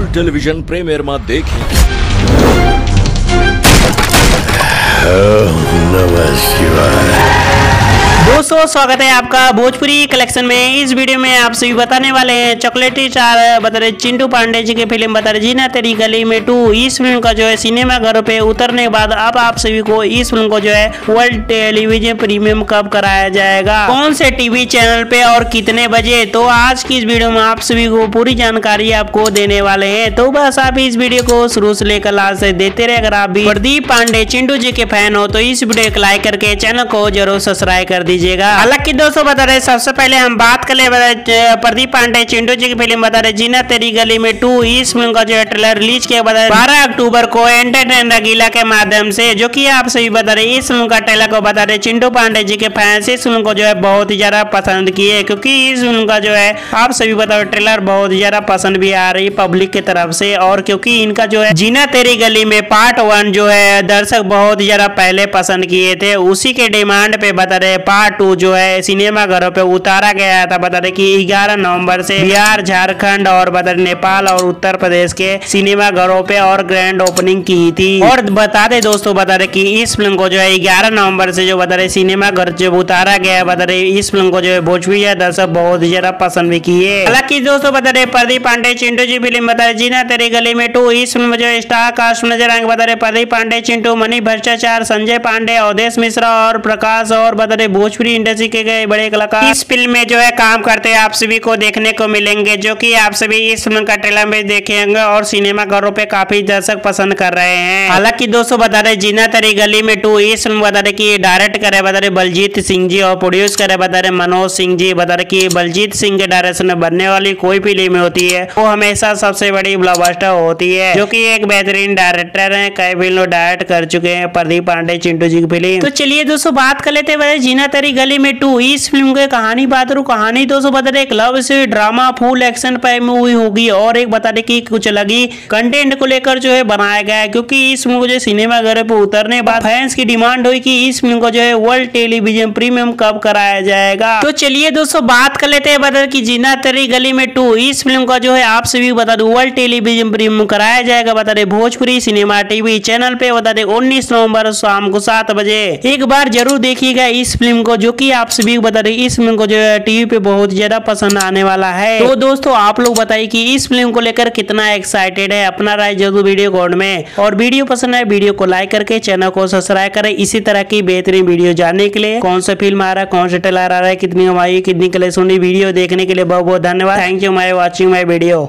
और television premiere में देखें। नमः शिवाय। दोस्तों स्वागत है आपका भोजपुरी कलेक्शन में। इस वीडियो में आप सभी बताने वाले हैं चॉकलेटी स्टार बता रहे चिंटू पांडे जी की फिल्म बता रहे जीना तेरी गली में 2। इस फिल्म का जो है सिनेमा घरों पे उतरने के बाद अब आप सभी को इस फिल्म को जो है वर्ल्ड टेलीविजन प्रीमियम कब कराया जाएगा, कौन से टीवी चैनल पे और कितने बजे, तो आज की इस वीडियो में आप सभी को पूरी जानकारी आपको देने वाले हैं। तो बस आप इस वीडियो को शुरू से लेकर लास्ट तक देखते रहे। अगर आप भी प्रदीप पांडे चिंटू जी के फैन हो तो इस वीडियो को लाइक करके चैनल को जरूर सब्सक्राइब कर दीजिएगा। हालांकि दोस्तों बता रहे सबसे पहले हम बात कर ले प्रदीप पांडे चिंटू जी की फिल्म बता रहे जीना तेरी गली में 2। इस फिल्म का जो है ट्रेलर रिलीज किया बता 12 अक्टूबर को एंटरटेन रंगीला के माध्यम से, जो कि आप सभी बता रहे इस फिल्म का ट्रेलर को बता रहे चिंटू पांडे जी के फैंस इस फिल्म को जो है बहुत ही ज्यादा पसंद किए, क्योंकि इस फिल्म का जो है आप सभी बता रहे ट्रेलर बहुत ही ज्यादा पसंद भी आ रही पब्लिक की तरफ से। और क्योंकि इनका जो है जीना तेरी गली में पार्ट 1 जो है दर्शक बहुत ही ज्यादा पहले पसंद किए थे, उसी के डिमांड पे बता रहे पार्ट 2 जो है सिनेमा घरों पे उतारा गया था। बता रहे कि 11 नवंबर से बिहार, झारखंड और बता रहे नेपाल और उत्तर प्रदेश के सिनेमा घरों पे और ग्रैंड ओपनिंग की थी। और बता दे दोस्तों बता रहे कि इस फिल्म को जो है 11 नवंबर से जो बता रहे सिनेमा घर जब उतारा गया बता रहे इस फिल्म को जो है भोजपुरी दर्शक बहुत ही ज्यादा पसंद भी किए। हालांकि दोस्तों बता रहे प्रदीप पांडे चिंटू जी फिल्म बता रहे जीना तेरी गली में 2। इस फिल्म में जो है स्टार कास्ट नजर आएंगे बता रहे प्रदीप पांडे चिंटू, मणि भट्टाचार्य, संजय पांडे, अवधेश मिश्रा और प्रकाश और बता रहे भोजपुरी इंडस्ट्री के गए बड़े कलाकार इस फिल्म में जो है काम करते हैं आप सभी को देखने को मिलेंगे, जो कि आप सभी इस फिल्म का ट्रेलर में देखेंगे और सिनेमा घरों पे काफी दर्शक पसंद कर रहे हैं। हालांकि दोस्तों बता रहे जीना तेरी गली में 2 इस फिल्म बता रहे कि डायरेक्ट करे बता रहे बलजीत सिंह जी और प्रोड्यूस करे बता रहे मनोज सिंह जी। बता रहे कि बलजीत सिंह के डायरेक्शन में बनने वाली कोई फिल्म होती है वो हमेशा सबसे बड़ी ब्लॉकबस्टर होती है, जो की एक बेहतरीन डायरेक्टर है, कई फिल्म डायरेक्ट कर चुके हैं प्रदीप पांडे चिंटू जी की फिल्म। तो चलिए दोस्तों बात कर लेते हैं जीना तेरी गली में 2 इस फिल्म की कहानी बात करूं। कहानी दोस्तों बता रहे एक लव से ड्रामा फुल एक्शन पे मूवी होगी और एक बता रहे कि कुछ अलग ही कंटेंट को लेकर जो है बनाया गया है, क्योंकि इस फिल्म को जो सिनेमा घर पे उतरने बाद फैंस की डिमांड हुई कि इस फिल्म को जो है वर्ल्ड टेलीविजन प्रीमियम कब कराया जाएगा। तो चलिए दोस्तों बात कर लेते हैं बता रहे कि जीना तेरी गली में 2 इस फिल्म का जो है आप सभी बता दो वर्ल्ड टेलीविजन प्रीमियम कराया जाएगा बता रहे भोजपुरी सिनेमा टीवी चैनल पे बता रहे 19 नवंबर शाम को 7 बजे। एक बार जरूर देखिएगा इस फिल्म को, जो की आप सभी बता रहे इस फिल्म को जो है टीवी पे बहुत ज्यादा पसंद आने वाला है। तो दोस्तों आप लोग बताइए कि इस फिल्म को लेकर कितना एक्साइटेड है, अपना राय जरूर वीडियो कमेंट में। और वीडियो पसंद है वीडियो को लाइक करके चैनल को सब्सक्राइब करें इसी तरह की बेहतरीन वीडियो जानने के लिए। कौन सा फिल्म आ रहा है, कौन सा ट्रेलर आ रहा है, कितनी कमाई, कितनी कलेक्शन, वीडियो देखने के लिए बहुत बहुत धन्यवाद। Thank you my watching my video.